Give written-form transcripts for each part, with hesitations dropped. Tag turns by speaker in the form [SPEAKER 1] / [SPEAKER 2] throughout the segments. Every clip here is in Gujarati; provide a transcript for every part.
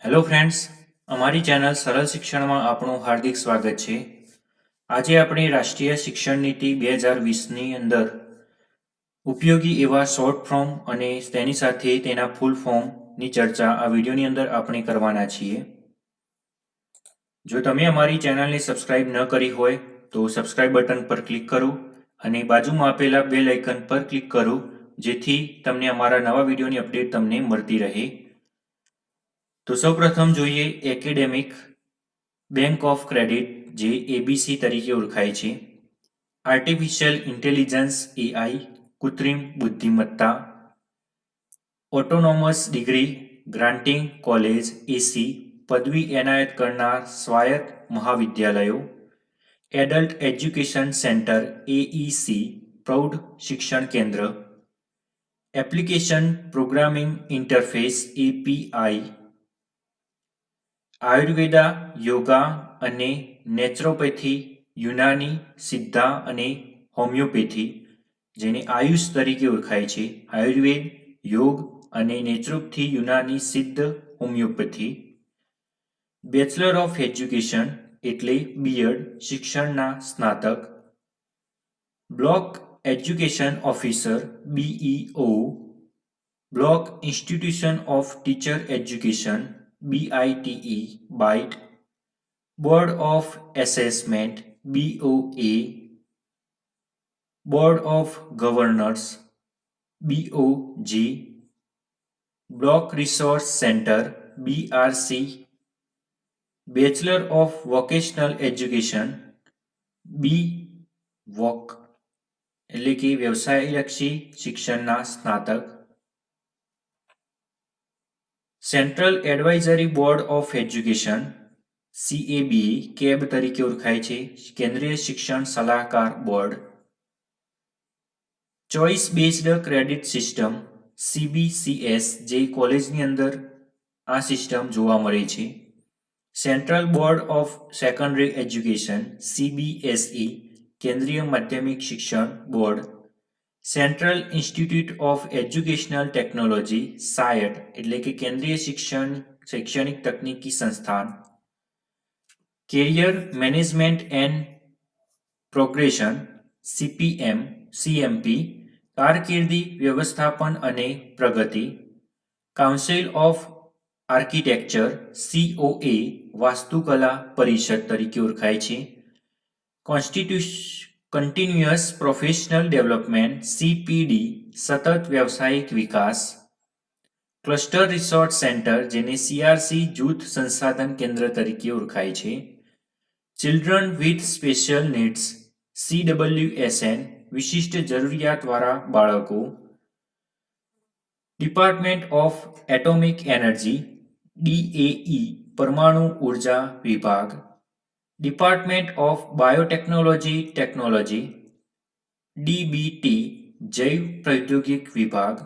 [SPEAKER 1] હેલો ફ્રેન્ડ્સ, અમારી ચેનલ સરળ શિક્ષણમાં આપણું હાર્દિક સ્વાગત છે. આજે આપણે રાષ્ટ્રીય શિક્ષણ નીતિ 2020ની અંદર ઉપયોગી એવા શોર્ટ ફોર્મ અને તેની સાથે તેના ફૂલ ફોર્મની ચર્ચા આ વિડીયોની અંદર આપણે કરવાના છીએ. જો તમે અમારી ચેનલને સબસ્ક્રાઇબ ન કરી હોય તો સબસ્ક્રાઇબ બટન પર ક્લિક કરો અને બાજુમાં આપેલા બેલ આઇકન પર ક્લિક કરો, જેથી તમને અમારા નવા વિડીયોની અપડેટ તમને મળતી રહે. તો સૌપ્રથમ જોઈએ એકેડેમિક બેંક ઓફ ક્રેડિટ, જે એબીસી તરીકે ઓળખાય છે. આર્ટિફિશિયલ ઇન્ટેલિજન્સ એઆઈ, કૃત્રિમ બુદ્ધિમત્તા, ઓટોનોમસ ડિગ્રી ગ્રાન્ટિંગ કોલેજ એસી, પદવી એનાયત કરનાર સ્વાયત્ત મહાવિદ્યાલયો, એડલ્ટ એજ્યુકેશન સેન્ટર એઈસી, પ્રૌઢ શિક્ષણ કેન્દ્ર, application programming interface API, Ayurveda, yoga અને નેચરોપેથી, યુનાની, સિદ્ધા અને હોમિયોપેથી, જેને આયુષ તરીકે ઓળખાય છે. આયુર્વેદ, યોગ અને naturopathy, Unani, Siddha, homeopathy. Bachelor of education એટલે બીએડ, શિક્ષણના સ્નાતક. Block education officer BEO, block institution of teacher education BITE, BITE, Board of Assessment BOA, Board of Governors BOG, Block Resource Center BRC, Bachelor of Vocational Education BVOC એટલે કે વ્યવસાયલક્ષી શિક્ષણના સ્નાતક. Central advisory board of education CABE, cab તરીકે ઓળખાય છે, કેન્દ્રીય શિક્ષણ સલાહકાર board. Choice based credit system CBCS, જે કોલેજની અંદર આ સિસ્ટમ જોવા મળે છે. Central board of secondary education CBSE, કેન્દ્રીય માધ્યમિક શિક્ષણ board. Central institute of educational technology SIAT, એટલે કે કેન્દ્રીય શૈક્ષણિક તકનીકી સંસ્થાન. Carrier management and progression CMP, કારકિર્દી વ્યવસ્થાપન અને પ્રગતિ. કાઉન્સિલ ઓફ આર્કિટેક્ચર COA, વાસ્તુકલા પરિષદ તરીકે ઓળખાય છે. કન્ટિન્યુઅસ પ્રોફેશનલ ડેવલપમેન્ટ CPD, સતત વ્યવસાયિક વિકાસ. ક્લસ્ટર રિસોર્ટ સેન્ટર, જેને CRC, જૂથ સંસાધન કેન્દ્ર તરીકે ઓળખાય છે. Children with special needs CWSN, વિશિષ્ટ જરૂરિયાતવાળા બાળકો. Department of atomic energy DAE, પરમાણુ ઉર્જા વિભાગ. Department of biotechnology technology DBT, જૈવ પ્રૌદ્યોગિક વિભાગ.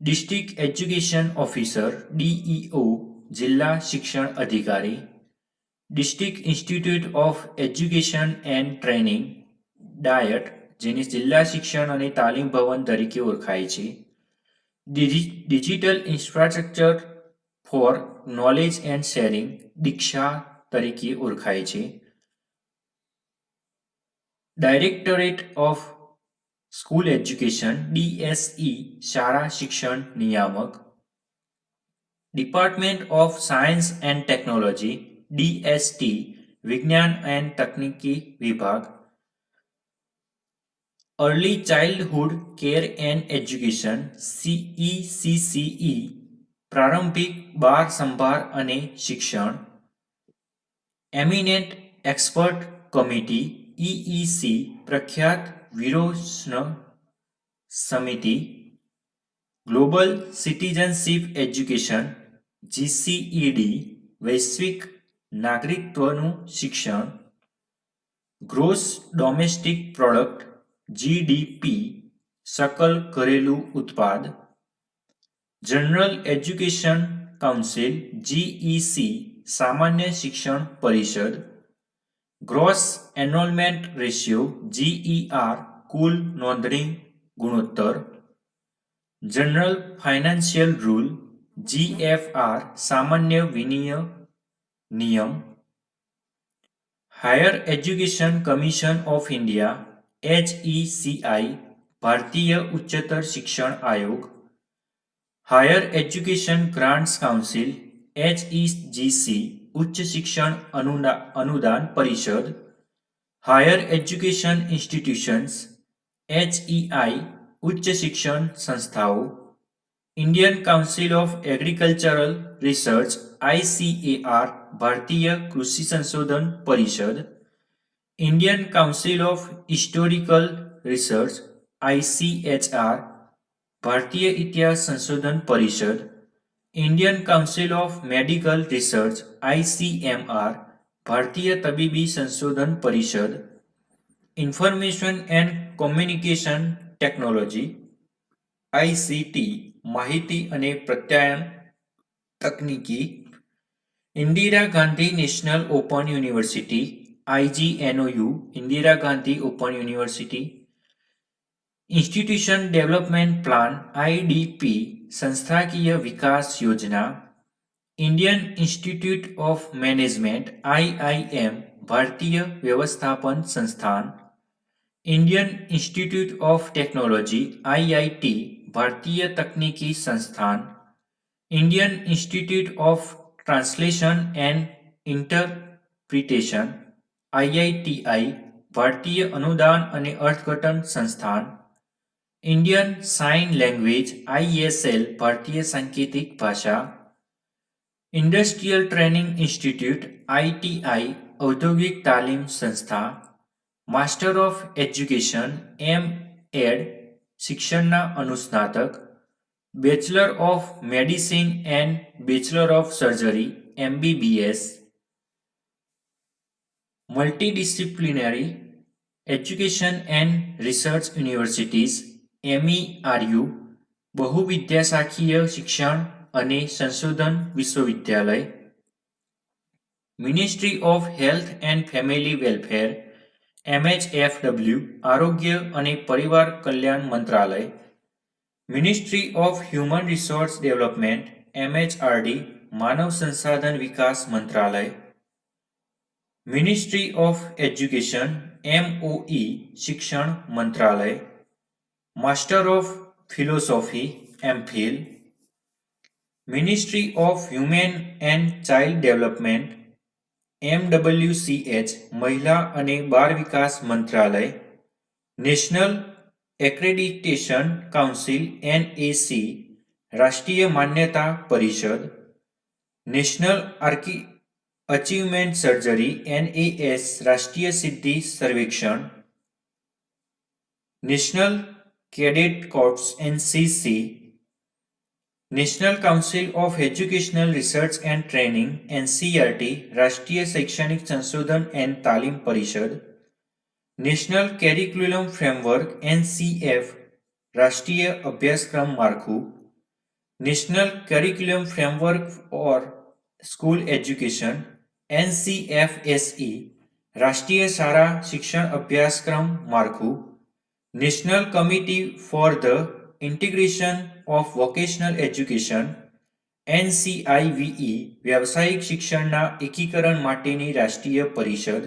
[SPEAKER 1] ડિસ્ટ્રિક્ટ એજ્યુકેશન ઓફિસર DEO, જિલ્લા શિક્ષણ અધિકારી. District institute of education and training DIET, જેને જિલ્લા શિક્ષણ અને તાલીમ ભવન તરીકે ઓળખાય છે. Digital infrastructure for knowledge and sharing Diksha તરીકે ઓળખાય છે. Directorate of school education DSE, શાળા શિક્ષણ નિયામક. Department of science and technology DST, વિજ્ઞાન એન્ડ તકનીકી વિભાગ. Early childhood care and education ECCE, પ્રારંભિક બાળ સંભાળ અને શિક્ષણ. એમિનેન્ટ એક્સપર્ટ કમિટી EEC, પ્રખ્યાત વિરોચન સમિતિ. ગ્લોબલ સિટીઝનશીપ એજ્યુકેશન GCED, વૈશ્વિક નાગરિકત્વનું શિક્ષણ. ગ્રોસ ડોમેસ્ટિક પ્રોડક્ટ GDP, सकल घरेलू उत्पाद. जनरल एज्युकेशन काउंसिल GEC, सामान्य शिक्षण परिषद. ग्रॉस एनरोलमेंट रेशियो GER, कुल नोंधणी गुणोत्तर. जनरल फाइनेंशियल रूल GFR સામાન્ય વિનય નિયમ, higher education commission of India HECI ભારતીય ઉચ્ચતર શિક્ષણ આયોગ, higher education grants council HEGC ઉચ્ચ શિક્ષણ અનુદાન પરિષદ, હાયર એજ્યુકેશન ઇન્સ્ટિટ્યુશન્સ HEI ઉચ્ચ શિક્ષણ સંસ્થાઓ, Indian council of agricultural research ICAR ભારતીય કૃષિ સંશોધન પરિષદ, Indian council of historical research ICHR ભારતીય ઇતિહાસ સંશોધન પરિષદ, Indian council of medical research ICMR ભારતીય તબીબી સંશોધન પરિષદ, information and communication technology ICT માહિતી અને પ્રત્યાયન તકનીકી, Indira Gandhi national open university IGNOU Indira Gandhi open university, institution development plan IDP સંસ્થાકીય વિકાસ યોજના, Indian institute of management IIM ભારતીય વ્યવસ્થાપન સંસ્થાન, Indian institute of technology IIT ભારતીય તકનીકી સંસ્થાન, Indian institute of translation and interpretation IITI ભારતીય અનુદાન અને અર્થઘટન સંસ્થાન, ઇન્ડિયન સાઇન લેંગ્વેજ ISL ભારતીય સાંકેતિક ભાષા, ઇન્ડસ્ટ્રીયલ ટ્રેનિંગ ઇન્સ્ટિટ્યૂટ ITI ઔદ્યોગિક તાલીમ સંસ્થા, માસ્ટર ઓફ એજ્યુકેશન MEd શિક્ષણના અનુસ્નાતક, bachelor of medicine and bachelor of surgery MBBS, multidisciplinary education and research universities MERU બહુવિદ્યાશાખીય શિક્ષણ અને સંશોધન વિશ્વવિદ્યાલય, ministry of health and family welfare MHFW આરોગ્ય અને પરિવાર કલ્યાણ મંત્રાલય, ministry of human resource development MHRD માનવ સંસાધન વિકાસ મંત્રાલય, મિનિસ્ટ્રી ઓફ એજ્યુકેશન MOE શિક્ષણ મંત્રાલય, master of philosophy MPhil, ministry of human and child development MWCH મહિલા અને બાળ વિકાસ મંત્રાલય, નેશનલ એક્રેડિટેશન કાઉન્સિલ NAC રાષ્ટ્રીય માન્યતા પરિષદ, નેશનલ અચીવમેન્ટ સર્જરી NAS રાષ્ટ્રીય સિદ્ધિ સર્વેક્ષણ, national cadet corps NCC, national council of educational research and training NCERT રાષ્ટ્રીય શૈક્ષણિક સંશોધન એન્ડ તાલીમ પરિષદ, નેશનલ કેરિક્યુલમ ફ્રેમવર્ક NCF રાષ્ટ્રીય અભ્યાસક્રમ માળખું, national curriculum framework for school education NCFSE રાષ્ટ્રીય શાળા શિક્ષણ અભ્યાસક્રમ માળખું, national committee for the integration of vocational education NCIVE વ્યાવસાયિક શિક્ષણના એકીકરણ માટેની રાષ્ટ્રીય પરિષદ,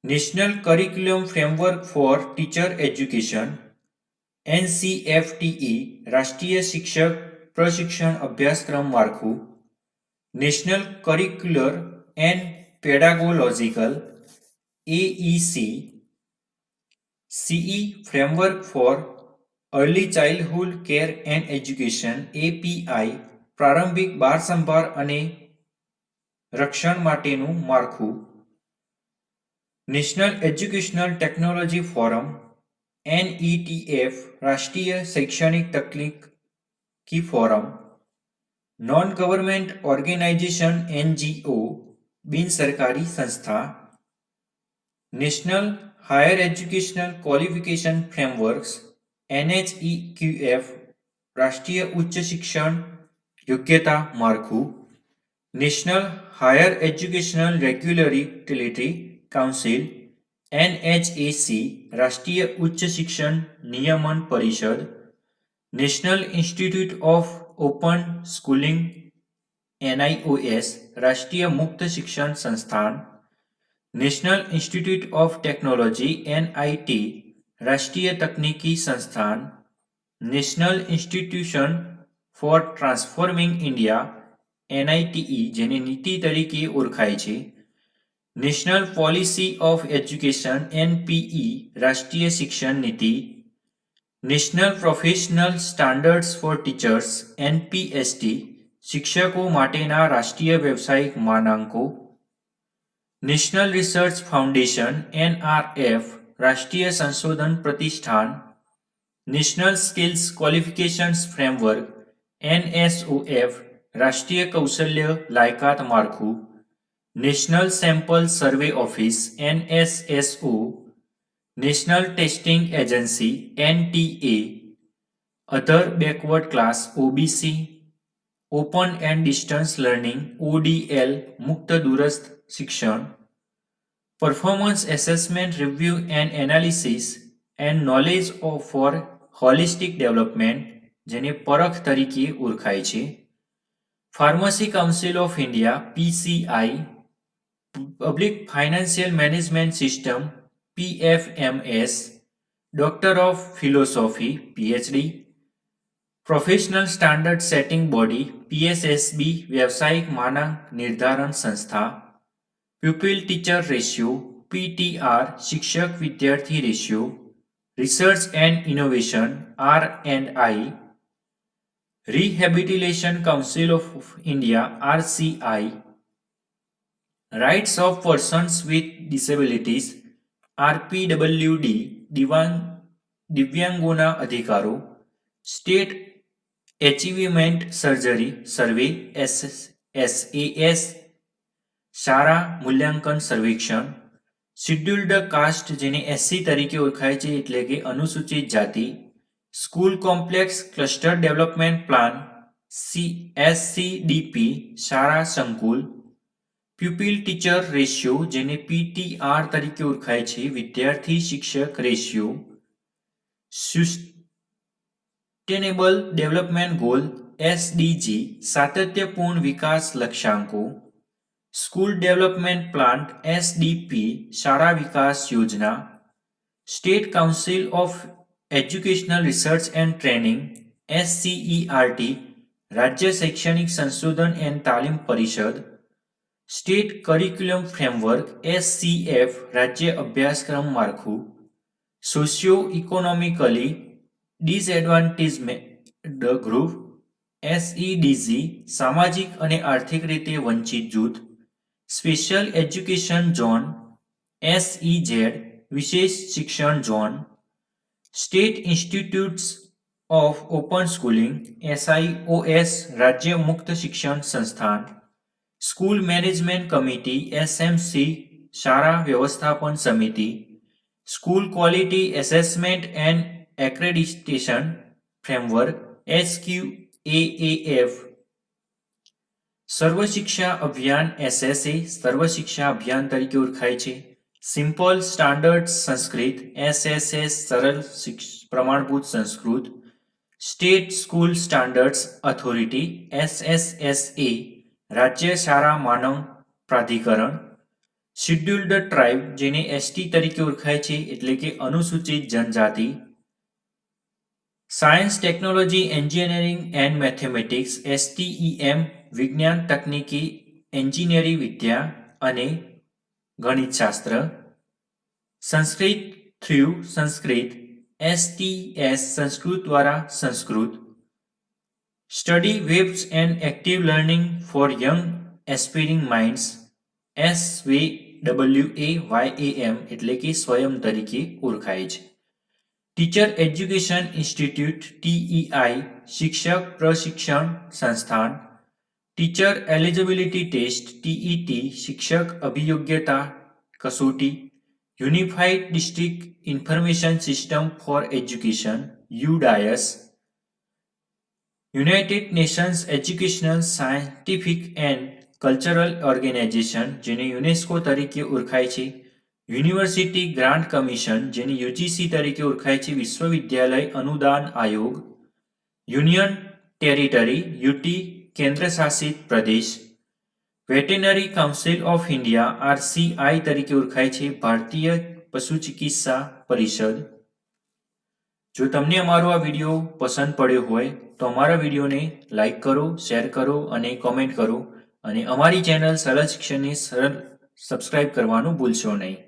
[SPEAKER 1] national curriculum framework for teacher education NCFTE રાષ્ટ્રીય શિક્ષક પ્રશિક્ષણ અભ્યાસક્રમ માળખું, national curricular and pedagogical AEC CE framework for early childhood care and education API પ્રારંભિક બાળ સંભાળ અને રક્ષણ માટેનું માળખું, national educational technology forum NETF રાષ્ટ્રીય શૈક્ષણિક તકનીકી forum, non government organisation NGO બિનસરકારી સંસ્થા, national higher educational qualification frameworks NHEQF રાષ્ટ્રીય ઉચ્ચ શિક્ષણ યોગ્યતા માળખું, national higher educational regulatory council NHAC રાષ્ટ્રીય ઉચ્ચ શિક્ષણ નિયમન પરિષદ, national institute of open schooling NIOS રાષ્ટ્રીય મુક્ત શિક્ષણ સંસ્થાન, national institute of technology NIT રાષ્ટ્રીય તકનીકી સંસ્થાન, national institution for transforming India NITE જેને નીતિ તરીકે ઓળખાય છે, national policy of education NPE રાષ્ટ્રીય શિક્ષણ નીતિ, national professional standards for teachers NPST શિક્ષકો માટેના રાષ્ટ્રીય વ્યવસાયિક માનાંકો, નેશનલ રિસર્ચ ફાઉન્ડેશન NRF રાષ્ટ્રીય સંશોધન પ્રતિષ્ઠાન, national skills qualifications framework NSOF રાષ્ટ્રીય કૌશલ્ય લાયકાત માળખું, national sample survey office NSSO, national testing agency NTA, other backward class OBC, open and distance learning ODL મુક્ત દૂરસ્થ શિક્ષણ, performance assessment review and analysis and knowledge for holistic development જેને પરખ તરીકે ઓળખાય છે, pharmacy council of India PCI, public financial management system PFMS, doctor of philosophy PhD, professional standard setting body PSSB વ્યવસાયિક માનાંક નિર્ધારણ સંસ્થા, પ્યુપિલ ટીચર રેશિયો PTR શિક્ષક વિદ્યાર્થી ratio, research and innovation R&I, rehabilitation council of India RCI, rights of persons with disabilities RPWD દિવ્યાંગોના અધિકારો, સ્ટેટ એચિવમેન્ટ સર્વે SAS શાળા મૂલ્યાંકન સર્વેક્ષણ, શિડ્યુલ્ડ કાસ્ટ જેને SC તરીકે ઓળખાય છે એટલે કે અનુસૂચિત જાતિ, school complex cluster development plan SCDP શાળા સંકુલ, પ્યુપિલ ટીચર રેશિયો જેને PTR તરીકે ઓળખાય છે વિદ્યાર્થી શિક્ષક ratio, sustainable development goal SDG સાતત્યપૂર્ણ વિકાસ લક્ષ્યાંકો, સ્કૂલ ડેવલપમેન્ટ પ્લાન SDP શાળા વિકાસ યોજના, state council of educational research and training SCERT રાજ્ય શૈક્ષણિક સંશોધન એન્ડ તાલીમ પરિષદ, સ્ટેટ કરિક્યુલમ ફ્રેમવર્ક SCF રાજ્ય અભ્યાસક્રમ માળખું, સોશિયો ઇકોનોમિકલી ડિસએડવાન્ટેજ્ડ ગ્રુપ SEDG સામાજિક અને આર્થિક રીતે વંચિત જૂથ, સ્પેશિયલ એજ્યુકેશન ઝોન SEZ વિશેષ શિક્ષણ zone, state institutes of open schooling SIOS રાજ્ય મુક્ત શિક્ષણ સંસ્થાન, સ્કૂલ મેનેજમેન્ટ કમિટી SMC શાળા વ્યવસ્થાપન સમિતિ, school quality assessment and accreditation framework SQAAF, Sarva Shiksha Abhiyan SSA Sarva Shiksha Abhiyan તરીકે ઓળખાય છે, સિમ્પલ સ્ટાન્ડર્ડ સંસ્કૃત SSS સરળ પ્રમાણભૂત Sanskrit, state school standards authority SSSA રાજ્ય શાળા માનવ પ્રાધિકરણ, શિડ્યુલ્ડ ટ્રાઇબ જેને ST તરીકે ઓળખાય છે એટલે કે અનુસૂચિત જનજાતિ, science technology engineering and mathematics STEM વિજ્ઞાન તકનીકી એન્જિનિયરિંગ વિદ્યા અને ગણિતશાસ્ત્ર, સંસ્કૃત થ્રુ સંસ્કૃત STS સંસ્કૃત દ્વારા Sanskrit, study webs and active learning for young aspiring minds SWAYAM એટલે કે સ્વયં તરીકે ઓળખાય છે, ટીચર એજ્યુકેશન ઇન્સ્ટિટ્યૂટ TEI શિક્ષક પ્રશિક્ષણ સંસ્થાન, ટીચર એલિજિબિલિટી ટેસ્ટ TET શિક્ષક અભિયોગ્યતા કસોટી, unified district information system for education UDIS, united nations educational scientific and cultural organisation જેને યુનેસ્કો તરીકે ઓળખાય છે, યુનિવર્સિટી ગ્રાન્ટ કમિશન જેને UGC તરીકે ઓળખાય છે વિશ્વવિદ્યાલય અનુદાન આયોગ, યુનિયન ટેરિટરી યુટી કેન્દ્રશાસિત પ્રદેશ, વેટેનરી કાઉન્સિલ ઓફ ઇન્ડિયા આરસીઆઈ તરીકે ઓળખાય છે ભારતીય પશુ ચિકિત્સા પરિષદ. જો તમને અમારો આ વિડીયો પસંદ પડ્યો હોય તો અમારા વિડીયોને લાઈક કરો, શેર કરો અને કોમેન્ટ કરો અને અમારી ચેનલ સરળ શિક્ષણને સબસ્ક્રાઇબ કરવાનું ભૂલશો નહીં.